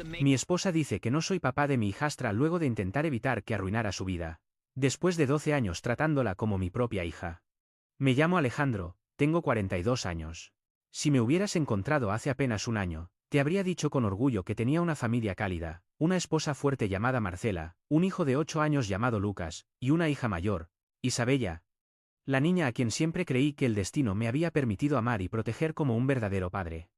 Mi esposa dice que no soy papá de mi hijastra luego de intentar evitar que arruinara su vida. Después de 12 años tratándola como mi propia hija. Me llamo Alejandro, tengo 42 años. Si me hubieras encontrado hace apenas un año, te habría dicho con orgullo que tenía una familia cálida, una esposa fuerte llamada Marcela, un hijo de 8 años llamado Lucas, y una hija mayor, Isabella, la niña a quien siempre creí que el destino me había permitido amar y proteger como un verdadero padre.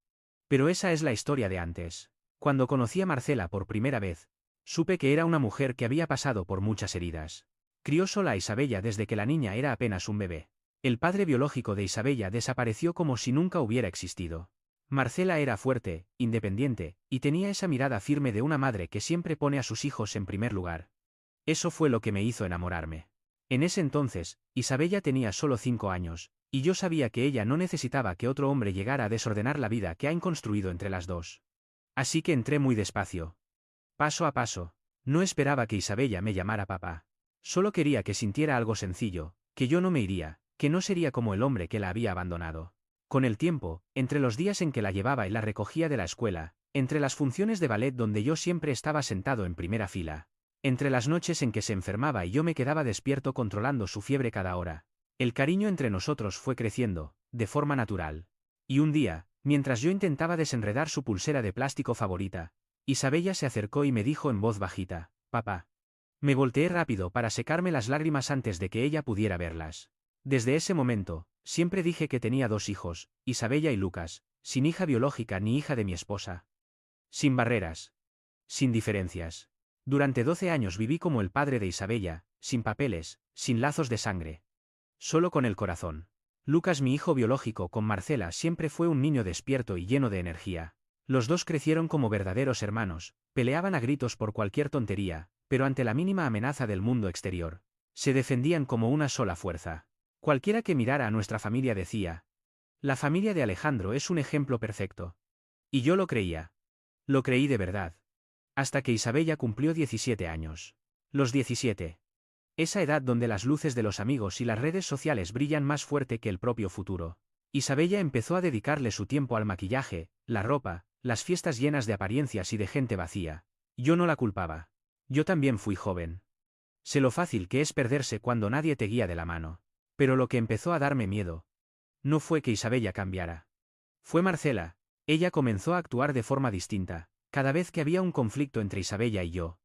Pero esa es la historia de antes. Cuando conocí a Marcela por primera vez, supe que era una mujer que había pasado por muchas heridas. Crió sola a Isabella desde que la niña era apenas un bebé. El padre biológico de Isabella desapareció como si nunca hubiera existido. Marcela era fuerte, independiente, y tenía esa mirada firme de una madre que siempre pone a sus hijos en primer lugar. Eso fue lo que me hizo enamorarme. En ese entonces, Isabella tenía solo 5 años, y yo sabía que ella no necesitaba que otro hombre llegara a desordenar la vida que han construido entre las dos. Así que entré muy despacio. Paso a paso. No esperaba que Isabella me llamara papá. Solo quería que sintiera algo sencillo, que yo no me iría, que no sería como el hombre que la había abandonado. Con el tiempo, entre los días en que la llevaba y la recogía de la escuela, entre las funciones de ballet donde yo siempre estaba sentado en primera fila, entre las noches en que se enfermaba y yo me quedaba despierto controlando su fiebre cada hora, el cariño entre nosotros fue creciendo, de forma natural. Y un día, mientras yo intentaba desenredar su pulsera de plástico favorita, Isabella se acercó y me dijo en voz bajita, «Papá». Me volteé rápido para secarme las lágrimas antes de que ella pudiera verlas. Desde ese momento, siempre dije que tenía 2 hijos, Isabella y Lucas, sin hija biológica ni hija de mi esposa. Sin barreras. Sin diferencias. Durante 12 años viví como el padre de Isabella, sin papeles, sin lazos de sangre. Solo con el corazón. Lucas, mi hijo biológico, con Marcela siempre fue un niño despierto y lleno de energía. Los dos crecieron como verdaderos hermanos, peleaban a gritos por cualquier tontería, pero ante la mínima amenaza del mundo exterior, se defendían como una sola fuerza. Cualquiera que mirara a nuestra familia decía, la familia de Alejandro es un ejemplo perfecto. Y yo lo creía. Lo creí de verdad. Hasta que Isabella cumplió 17 años. Los 17. Esa edad donde las luces de los amigos y las redes sociales brillan más fuerte que el propio futuro. Isabella empezó a dedicarle su tiempo al maquillaje, la ropa, las fiestas llenas de apariencias y de gente vacía. Yo no la culpaba. Yo también fui joven. Sé lo fácil que es perderse cuando nadie te guía de la mano. Pero lo que empezó a darme miedo no fue que Isabella cambiara. Fue Marcela. Ella comenzó a actuar de forma distinta, cada vez que había un conflicto entre Isabella y yo.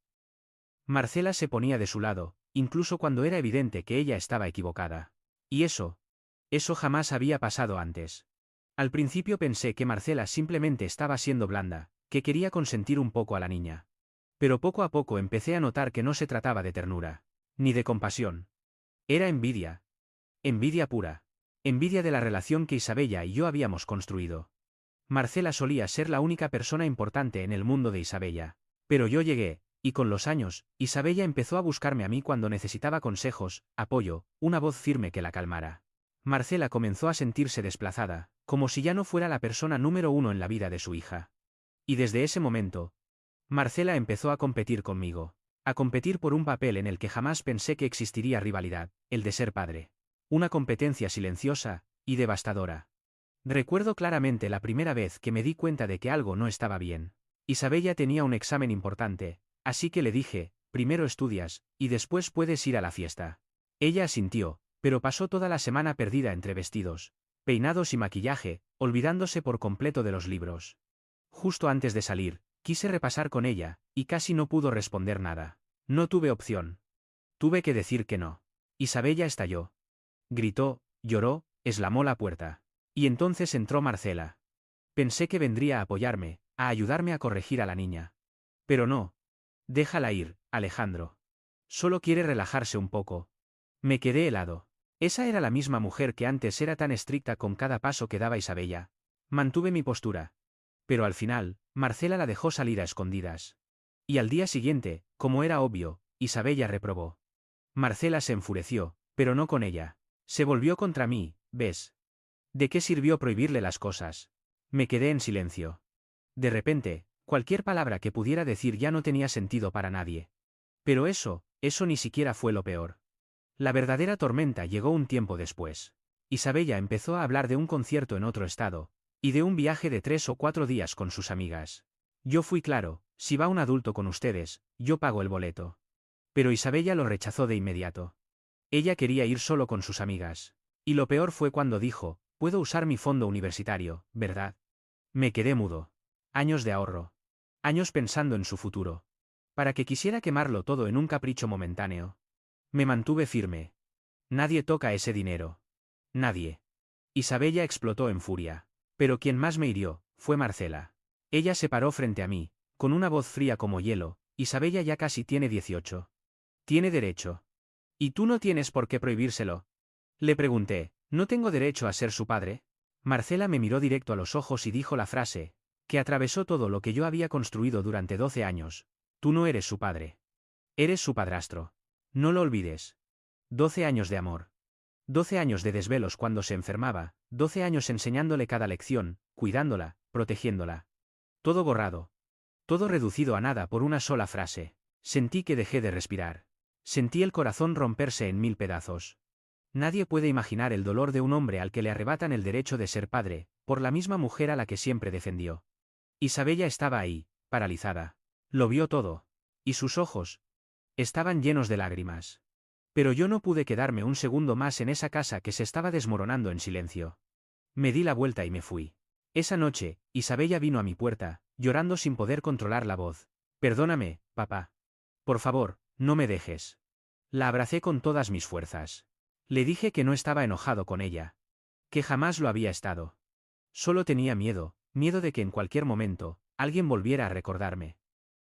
Marcela se ponía de su lado, incluso cuando era evidente que ella estaba equivocada. Y eso jamás había pasado antes. Al principio pensé que Marcela simplemente estaba siendo blanda, que quería consentir un poco a la niña. Pero poco a poco empecé a notar que no se trataba de ternura, ni de compasión. Era envidia. Envidia pura. Envidia de la relación que Isabella y yo habíamos construido. Marcela solía ser la única persona importante en el mundo de Isabella. Pero yo llegué, y con los años, Isabella empezó a buscarme a mí cuando necesitaba consejos, apoyo, una voz firme que la calmara. Marcela comenzó a sentirse desplazada, como si ya no fuera la persona número 1 en la vida de su hija. Y desde ese momento, Marcela empezó a competir conmigo. A competir por un papel en el que jamás pensé que existiría rivalidad, el de ser padre. Una competencia silenciosa y devastadora. Recuerdo claramente la primera vez que me di cuenta de que algo no estaba bien. Isabella tenía un examen importante, así que le dije, primero estudias, y después puedes ir a la fiesta. Ella asintió, pero pasó toda la semana perdida entre vestidos, peinados y maquillaje, olvidándose por completo de los libros. Justo antes de salir, quise repasar con ella, y casi no pudo responder nada. No tuve opción. Tuve que decir que no. Isabella estalló. Gritó, lloró, eslamó la puerta. Y entonces entró Marcela. Pensé que vendría a apoyarme, a ayudarme a corregir a la niña. Pero no. Déjala ir, Alejandro. Solo quiere relajarse un poco. Me quedé helado. Esa era la misma mujer que antes era tan estricta con cada paso que daba Isabella. Mantuve mi postura. Pero al final, Marcela la dejó salir a escondidas. Y al día siguiente, como era obvio, Isabella reprobó. Marcela se enfureció, pero no con ella. Se volvió contra mí, ¿ves? ¿De qué sirvió prohibirle las cosas? Me quedé en silencio. De repente, cualquier palabra que pudiera decir ya no tenía sentido para nadie. Pero eso ni siquiera fue lo peor. La verdadera tormenta llegó un tiempo después. Isabella empezó a hablar de un concierto en otro estado, y de un viaje de 3 o 4 días con sus amigas. Yo fui claro, Si va un adulto con ustedes, yo pago el boleto. Pero Isabella lo rechazó de inmediato. Ella quería ir solo con sus amigas. Y lo peor fue cuando dijo, puedo usar mi fondo universitario, ¿verdad? Me quedé mudo. Años de ahorro. Años pensando en su futuro. Para que quisiera quemarlo todo en un capricho momentáneo. Me mantuve firme. Nadie toca ese dinero. Nadie. Isabella explotó en furia. Pero quien más me hirió, fue Marcela. Ella se paró frente a mí, con una voz fría como hielo. Isabella ya casi tiene 18. Tiene derecho. ¿Y tú no tienes por qué prohibírselo? Le pregunté, ¿no tengo derecho a ser su padre? Marcela me miró directo a los ojos y dijo la frase, que atravesó todo lo que yo había construido durante 12 años. Tú no eres su padre. Eres su padrastro. No lo olvides. 12 años de amor. 12 años de desvelos cuando se enfermaba, 12 años enseñándole cada lección, cuidándola, protegiéndola. Todo borrado. Todo reducido a nada por una sola frase. Sentí que dejé de respirar. Sentí el corazón romperse en 1000 pedazos. Nadie puede imaginar el dolor de un hombre al que le arrebatan el derecho de ser padre, por la misma mujer a la que siempre defendió. Isabella estaba ahí, paralizada. Lo vio todo. Y sus ojos estaban llenos de lágrimas. Pero yo no pude quedarme un segundo más en esa casa que se estaba desmoronando en silencio. Me di la vuelta y me fui. Esa noche, Isabella vino a mi puerta, llorando sin poder controlar la voz. Perdóname, papá. Por favor, no me dejes. La abracé con todas mis fuerzas. Le dije que no estaba enojado con ella. Que jamás lo había estado. Solo tenía miedo, miedo de que en cualquier momento, alguien volviera a recordarme.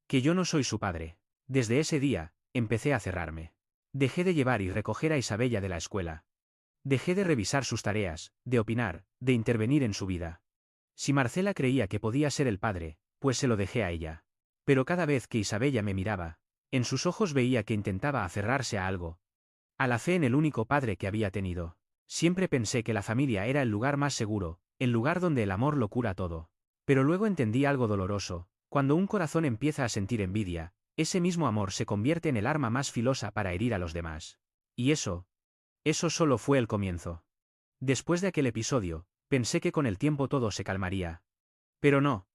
Que yo no soy su padre. Desde ese día, empecé a cerrarme. Dejé de llevar y recoger a Isabella de la escuela. Dejé de revisar sus tareas, de opinar, de intervenir en su vida. Si Marcela creía que podía ser el padre, pues se lo dejé a ella. Pero cada vez que Isabella me miraba, en sus ojos veía que intentaba aferrarse a algo. A la fe en el único padre que había tenido. Siempre pensé que la familia era el lugar más seguro, el lugar donde el amor lo cura todo. Pero luego entendí algo doloroso, cuando un corazón empieza a sentir envidia, ese mismo amor se convierte en el arma más filosa para herir a los demás. Y eso solo fue el comienzo. Después de aquel episodio, pensé que con el tiempo todo se calmaría. Pero no.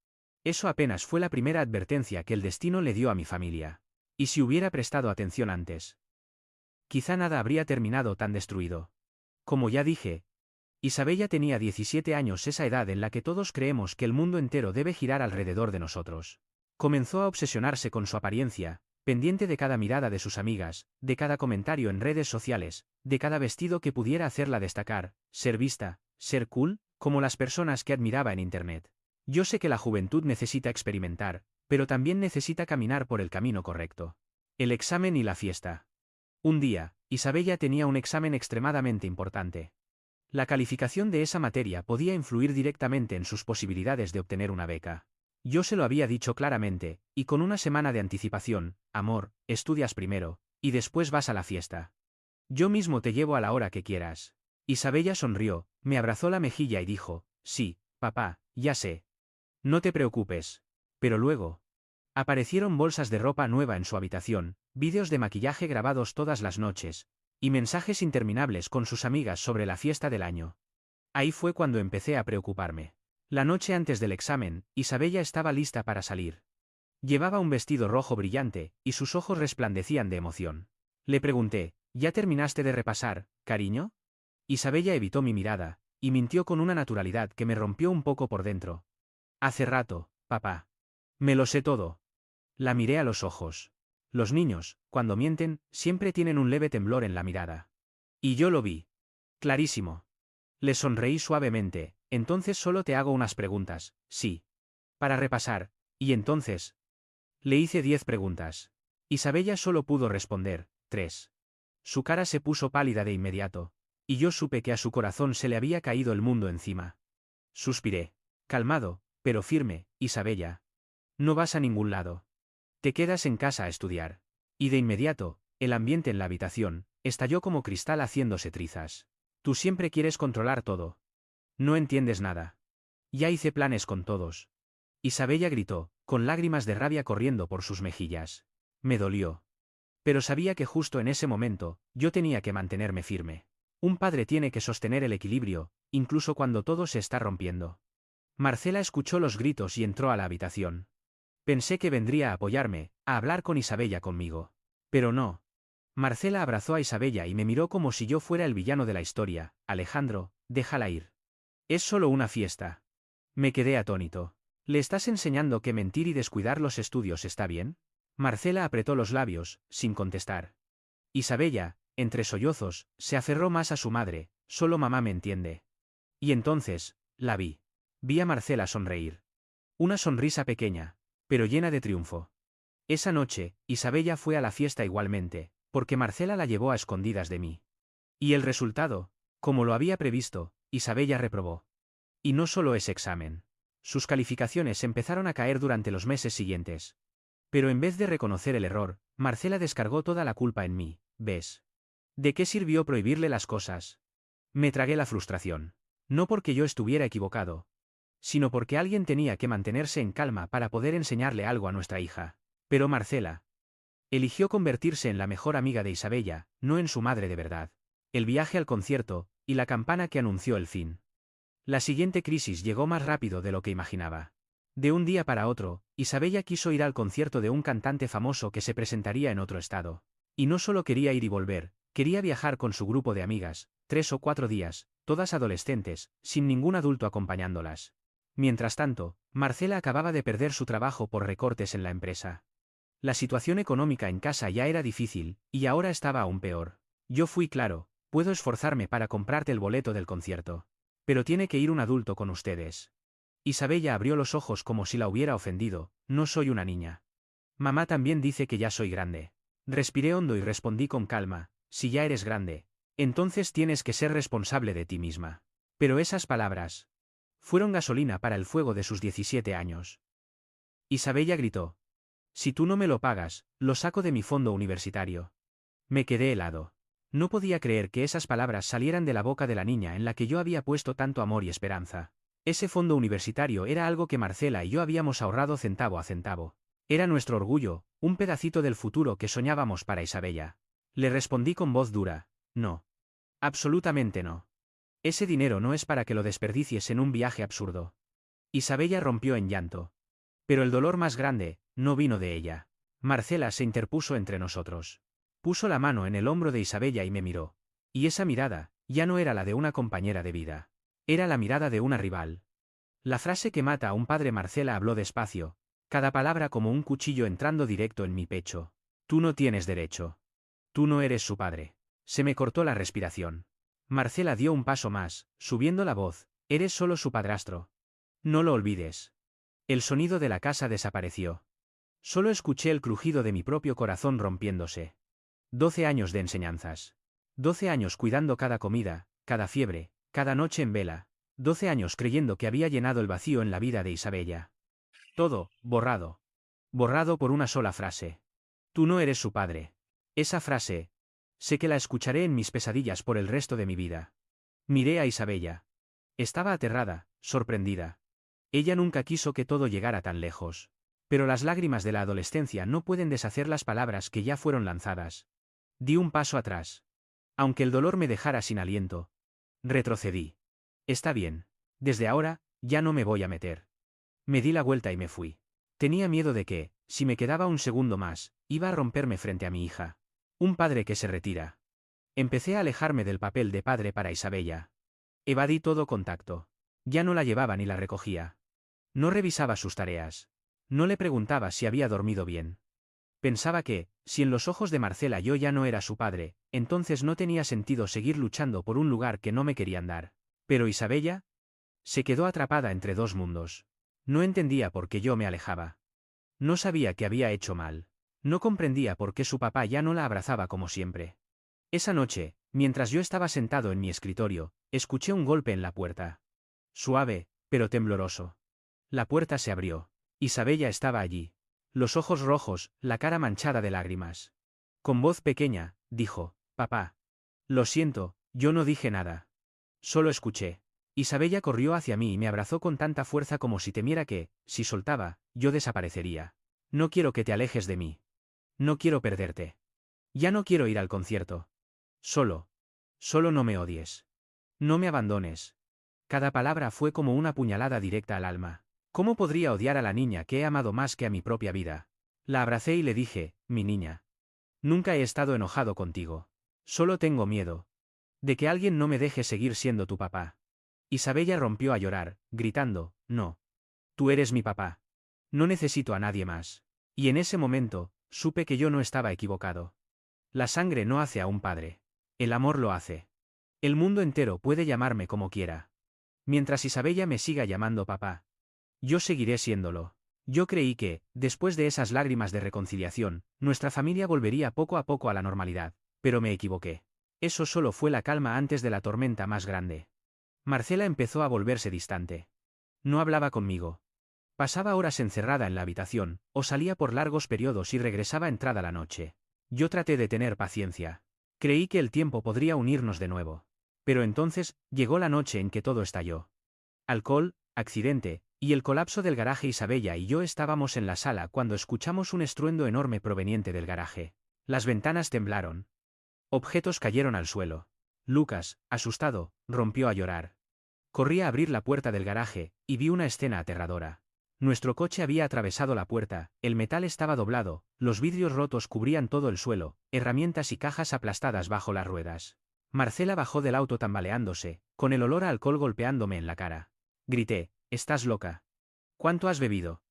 Eso apenas fue la primera advertencia que el destino le dio a mi familia. Y si hubiera prestado atención antes, quizá nada habría terminado tan destruido. Como ya dije, Isabella tenía 17 años, esa edad en la que todos creemos que el mundo entero debe girar alrededor de nosotros. Comenzó a obsesionarse con su apariencia, pendiente de cada mirada de sus amigas, de cada comentario en redes sociales, de cada vestido que pudiera hacerla destacar, ser vista, ser cool, como las personas que admiraba en Internet. Yo sé que la juventud necesita experimentar, pero también necesita caminar por el camino correcto. El examen y la fiesta. Un día, Isabella tenía un examen extremadamente importante. La calificación de esa materia podía influir directamente en sus posibilidades de obtener una beca. Yo se lo había dicho claramente, y con una semana de anticipación: amor, estudias primero, y después vas a la fiesta. Yo mismo te llevo a la hora que quieras. Isabella sonrió, me abrazó la mejilla y dijo, sí, papá, ya sé. No te preocupes. Pero luego aparecieron bolsas de ropa nueva en su habitación, vídeos de maquillaje grabados todas las noches, y mensajes interminables con sus amigas sobre la fiesta del año. Ahí fue cuando empecé a preocuparme. La noche antes del examen, Isabella estaba lista para salir. Llevaba un vestido rojo brillante, y sus ojos resplandecían de emoción. Le pregunté, ¿ya terminaste de repasar, cariño? Isabella evitó mi mirada, y mintió con una naturalidad que me rompió un poco por dentro. Hace rato, papá. Me lo sé todo. La miré a los ojos. Los niños, cuando mienten, siempre tienen un leve temblor en la mirada. Y yo lo vi. Clarísimo. Le sonreí suavemente. Entonces solo te hago unas preguntas, sí. Para repasar, y entonces. Le hice 10 preguntas. Isabella solo pudo responder, 3. Su cara se puso pálida de inmediato, y yo supe que a su corazón se le había caído el mundo encima. Suspiré. Calmado, pero firme, Isabella. No vas a ningún lado. Te quedas en casa a estudiar. Y de inmediato, el ambiente en la habitación estalló como cristal haciéndose trizas. Tú siempre quieres controlar todo. No entiendes nada. Ya hice planes con todos. Isabella gritó, con lágrimas de rabia corriendo por sus mejillas. Me dolió. Pero sabía que justo en ese momento, yo tenía que mantenerme firme. Un padre tiene que sostener el equilibrio, incluso cuando todo se está rompiendo. Marcela escuchó los gritos y entró a la habitación. Pensé que vendría a apoyarme, a hablar con Isabella conmigo. Pero no. Marcela abrazó a Isabella y me miró como si yo fuera el villano de la historia. Alejandro, déjala ir. Es solo una fiesta. Me quedé atónito. ¿Le estás enseñando que mentir y descuidar los estudios está bien? Marcela apretó los labios, sin contestar. Isabella, entre sollozos, se aferró más a su madre, solo mamá me entiende. Y entonces, la vi. Vi a Marcela sonreír. Una sonrisa pequeña, pero llena de triunfo. Esa noche, Isabella fue a la fiesta igualmente, porque Marcela la llevó a escondidas de mí. Y el resultado, como lo había previsto, Isabella reprobó. Y no solo ese examen. Sus calificaciones empezaron a caer durante los meses siguientes. Pero en vez de reconocer el error, Marcela descargó toda la culpa en mí, ¿ves? ¿De qué sirvió prohibirle las cosas? Me tragué la frustración. No porque yo estuviera equivocado, sino porque alguien tenía que mantenerse en calma para poder enseñarle algo a nuestra hija. Pero Marcela eligió convertirse en la mejor amiga de Isabella, no en su madre de verdad. El viaje al concierto, y la campana que anunció el fin. La siguiente crisis llegó más rápido de lo que imaginaba. De un día para otro, Isabella quiso ir al concierto de un cantante famoso que se presentaría en otro estado. Y no solo quería ir y volver, quería viajar con su grupo de amigas, 3 o 4 días, todas adolescentes, sin ningún adulto acompañándolas. Mientras tanto, Marcela acababa de perder su trabajo por recortes en la empresa. La situación económica en casa ya era difícil, y ahora estaba aún peor. Yo fui claro, puedo esforzarme para comprarte el boleto del concierto. Pero tiene que ir un adulto con ustedes. Isabella abrió los ojos como si la hubiera ofendido, no soy una niña. Mamá también dice que ya soy grande. Respiré hondo y respondí con calma, si ya eres grande, entonces tienes que ser responsable de ti misma. Pero esas palabras fueron gasolina para el fuego de sus 17 años. Isabella gritó. Si tú no me lo pagas, lo saco de mi fondo universitario. Me quedé helado. No podía creer que esas palabras salieran de la boca de la niña en la que yo había puesto tanto amor y esperanza. Ese fondo universitario era algo que Marcela y yo habíamos ahorrado centavo a centavo. Era nuestro orgullo, un pedacito del futuro que soñábamos para Isabella. Le respondí con voz dura, no. Absolutamente no. Ese dinero no es para que lo desperdicies en un viaje absurdo. Isabella rompió en llanto. Pero el dolor más grande, no vino de ella. Marcela se interpuso entre nosotros. Puso la mano en el hombro de Isabella y me miró. Y esa mirada, ya no era la de una compañera de vida. Era la mirada de una rival. La frase que mata a un padre. Marcela habló despacio, cada palabra como un cuchillo entrando directo en mi pecho. Tú no tienes derecho. Tú no eres su padre. Se me cortó la respiración. Marcela dio un paso más, subiendo la voz, eres solo su padrastro. No lo olvides. El sonido de la casa desapareció. Solo escuché el crujido de mi propio corazón rompiéndose. 12 años de enseñanzas. 12 años cuidando cada comida, cada fiebre, cada noche en vela. 12 años creyendo que había llenado el vacío en la vida de Isabella. Todo, borrado. Borrado por una sola frase. Tú no eres su padre. Esa frase. Sé que la escucharé en mis pesadillas por el resto de mi vida. Miré a Isabella. Estaba aterrada, sorprendida. Ella nunca quiso que todo llegara tan lejos. Pero las lágrimas de la adolescencia no pueden deshacer las palabras que ya fueron lanzadas. Di un paso atrás. Aunque el dolor me dejara sin aliento. Retrocedí. Está bien. Desde ahora, ya no me voy a meter. Me di la vuelta y me fui. Tenía miedo de que, si me quedaba un segundo más, iba a romperme frente a mi hija. Un padre que se retira. Empecé a alejarme del papel de padre para Isabella. Evadí todo contacto. Ya no la llevaba ni la recogía. No revisaba sus tareas. No le preguntaba si había dormido bien. Pensaba que, si en los ojos de Marcela yo ya no era su padre, entonces no tenía sentido seguir luchando por un lugar que no me querían dar. Pero Isabella se quedó atrapada entre dos mundos. No entendía por qué yo me alejaba. No sabía que había hecho mal. No comprendía por qué su papá ya no la abrazaba como siempre. Esa noche, mientras yo estaba sentado en mi escritorio, escuché un golpe en la puerta. Suave, pero tembloroso. La puerta se abrió. Isabella estaba allí. Los ojos rojos, la cara manchada de lágrimas. Con voz pequeña, dijo, papá. Lo siento, yo no dije nada. Solo escuché. Isabella corrió hacia mí y me abrazó con tanta fuerza como si temiera que, si soltaba, yo desaparecería. No quiero que te alejes de mí. No quiero perderte. Ya no quiero ir al concierto. Solo no me odies. No me abandones. Cada palabra fue como una puñalada directa al alma. ¿Cómo podría odiar a la niña que he amado más que a mi propia vida? La abracé y le dije, mi niña. Nunca he estado enojado contigo. Solo tengo miedo. De que alguien no me deje seguir siendo tu papá. Isabella rompió a llorar, gritando, no. Tú eres mi papá. No necesito a nadie más. Y en ese momento, supe que yo no estaba equivocado. La sangre no hace a un padre. El amor lo hace. El mundo entero puede llamarme como quiera. Mientras Isabella me siga llamando papá, yo seguiré siéndolo. Yo creí que, después de esas lágrimas de reconciliación, nuestra familia volvería poco a poco a la normalidad, pero me equivoqué. Eso solo fue la calma antes de la tormenta más grande. Marcela empezó a volverse distante. No hablaba conmigo. Pasaba horas encerrada en la habitación, o salía por largos periodos y regresaba entrada la noche. Yo traté de tener paciencia. Creí que el tiempo podría unirnos de nuevo. Pero entonces, llegó la noche en que todo estalló. Alcohol, accidente, y el colapso del garaje. Isabella y yo estábamos en la sala cuando escuchamos un estruendo enorme proveniente del garaje. Las ventanas temblaron. Objetos cayeron al suelo. Lucas, asustado, rompió a llorar. Corrí a abrir la puerta del garaje, y vi una escena aterradora. Nuestro coche había atravesado la puerta, el metal estaba doblado, los vidrios rotos cubrían todo el suelo, herramientas y cajas aplastadas bajo las ruedas. Marcela bajó del auto tambaleándose, con el olor a alcohol golpeándome en la cara. Grité, ¿estás loca? ¿Cuánto has bebido?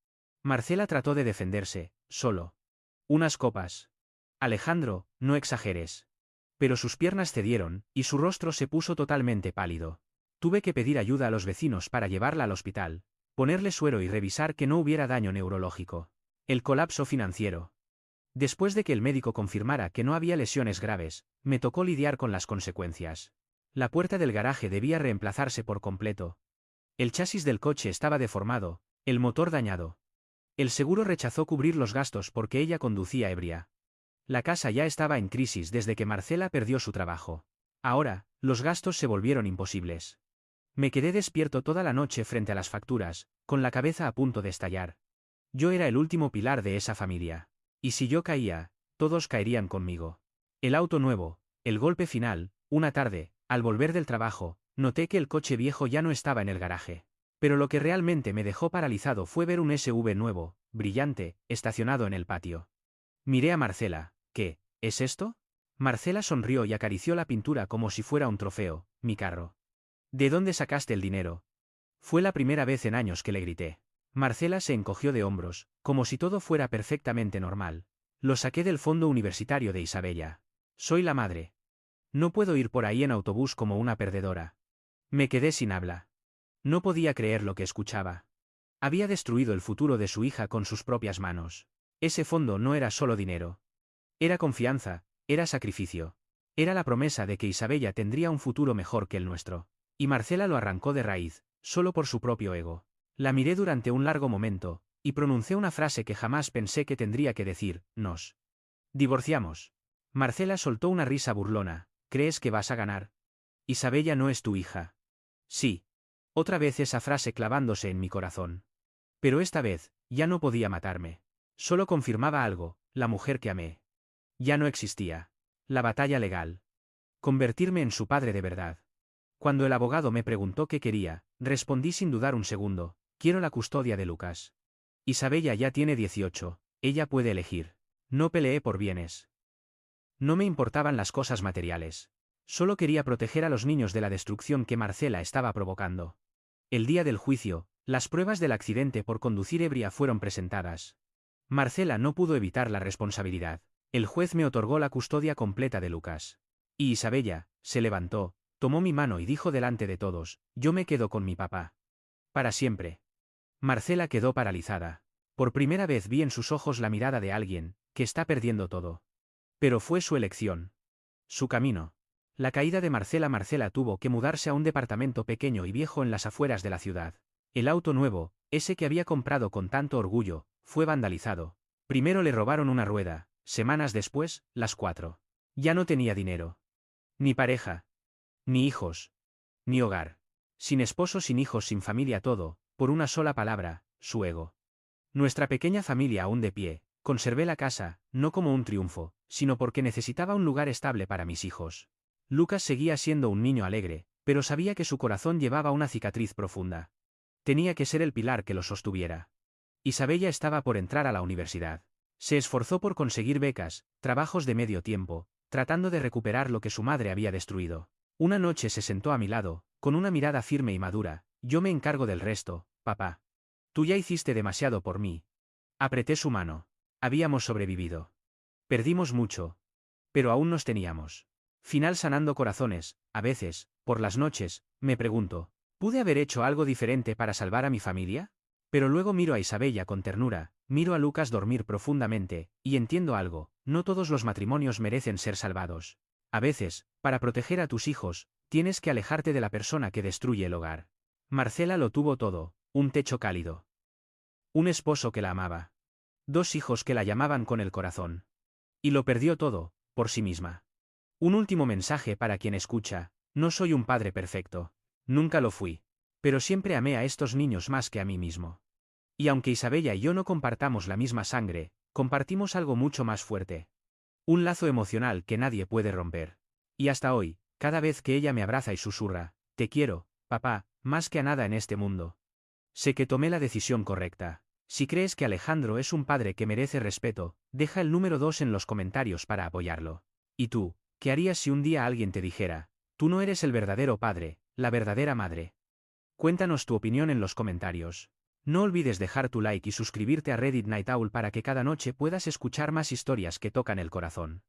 Marcela trató de defenderse, solo. Unas copas. Alejandro, no exageres. Pero sus piernas cedieron, y su rostro se puso totalmente pálido. Tuve que pedir ayuda a los vecinos para llevarla al hospital, ponerle suero y revisar que no hubiera daño neurológico. El colapso financiero. Después de que el médico confirmara que no había lesiones graves, me tocó lidiar con las consecuencias. La puerta del garaje debía reemplazarse por completo. El chasis del coche estaba deformado, el motor dañado. El seguro rechazó cubrir los gastos porque ella conducía ebria. La casa ya estaba en crisis desde que Marcela perdió su trabajo. Ahora, los gastos se volvieron imposibles. Me quedé despierto toda la noche frente a las facturas, con la cabeza a punto de estallar. Yo era el último pilar de esa familia. Y si yo caía, todos caerían conmigo. El auto nuevo, el golpe final, una tarde, al volver del trabajo, noté que el coche viejo ya no estaba en el garaje. Pero lo que realmente me dejó paralizado fue ver un SUV nuevo, brillante, estacionado en el patio. Miré a Marcela. ¿Qué, es esto? Marcela sonrió y acarició la pintura como si fuera un trofeo, mi carro. ¿De dónde sacaste el dinero? Fue la primera vez en años que le grité. Marcela se encogió de hombros, como si todo fuera perfectamente normal. Lo saqué del fondo universitario de Isabella. Soy la madre. No puedo ir por ahí en autobús como una perdedora. Me quedé sin habla. No podía creer lo que escuchaba. Había destruido el futuro de su hija con sus propias manos. Ese fondo no era solo dinero. Era confianza, era sacrificio. Era la promesa de que Isabella tendría un futuro mejor que el nuestro. Y Marcela lo arrancó de raíz, solo por su propio ego. La miré durante un largo momento, y pronuncié una frase que jamás pensé que tendría que decir, nos divorciamos. Marcela soltó una risa burlona, ¿crees que vas a ganar? Isabella no es tu hija. Sí. Otra vez esa frase clavándose en mi corazón. Pero esta vez, ya no podía matarme. Solo confirmaba algo, la mujer que amé. Ya no existía. La batalla legal. Convertirme en su padre de verdad. Cuando el abogado me preguntó qué quería, respondí sin dudar un segundo, quiero la custodia de Lucas. Isabella ya tiene 18, ella puede elegir. No peleé por bienes. No me importaban las cosas materiales. Solo quería proteger a los niños de la destrucción que Marcela estaba provocando. El día del juicio, las pruebas del accidente por conducir ebria fueron presentadas. Marcela no pudo evitar la responsabilidad. El juez me otorgó la custodia completa de Lucas. Y Isabella, se levantó, tomó mi mano y dijo delante de todos, yo me quedo con mi papá. Para siempre. Marcela quedó paralizada. Por primera vez vi en sus ojos la mirada de alguien, que está perdiendo todo. Pero fue su elección. Su camino. La caída de Marcela tuvo que mudarse a un departamento pequeño y viejo en las afueras de la ciudad. El auto nuevo, ese que había comprado con tanto orgullo, fue vandalizado. Primero le robaron una rueda, semanas después, las 4. Ya no tenía dinero. Ni pareja. Ni hijos. Ni hogar. Sin esposo, sin hijos, sin familia, todo, por una sola palabra, su ego. Nuestra pequeña familia aún de pie, conservé la casa, no como un triunfo, sino porque necesitaba un lugar estable para mis hijos. Lucas seguía siendo un niño alegre, pero sabía que su corazón llevaba una cicatriz profunda. Tenía que ser el pilar que lo sostuviera. Isabella estaba por entrar a la universidad. Se esforzó por conseguir becas, trabajos de medio tiempo, tratando de recuperar lo que su madre había destruido. Una noche se sentó a mi lado, con una mirada firme y madura. Yo me encargo del resto, papá. Tú ya hiciste demasiado por mí. Apreté su mano. Habíamos sobrevivido. Perdimos mucho. Pero aún nos teníamos. Final sanando corazones, a veces, por las noches, me pregunto, ¿pude haber hecho algo diferente para salvar a mi familia? Pero luego miro a Isabella con ternura, miro a Lucas dormir profundamente, y entiendo algo, no todos los matrimonios merecen ser salvados. A veces, para proteger a tus hijos, tienes que alejarte de la persona que destruye el hogar. Marcela lo tuvo todo, un techo cálido. Un esposo que la amaba. 2 hijos que la llamaban con el corazón. Y lo perdió todo, por sí misma. Un último mensaje para quien escucha, no soy un padre perfecto. Nunca lo fui. Pero siempre amé a estos niños más que a mí mismo. Y aunque Isabella y yo no compartamos la misma sangre, compartimos algo mucho más fuerte. Un lazo emocional que nadie puede romper. Y hasta hoy, cada vez que ella me abraza y susurra, te quiero, papá, más que a nada en este mundo. Sé que tomé la decisión correcta. Si crees que Alejandro es un padre que merece respeto, deja el número 2 en los comentarios para apoyarlo. ¿Y tú, qué harías si un día alguien te dijera, tú no eres el verdadero padre, la verdadera madre? Cuéntanos tu opinión en los comentarios. No olvides dejar tu like y suscribirte a Reddit Night Owl para que cada noche puedas escuchar más historias que tocan el corazón.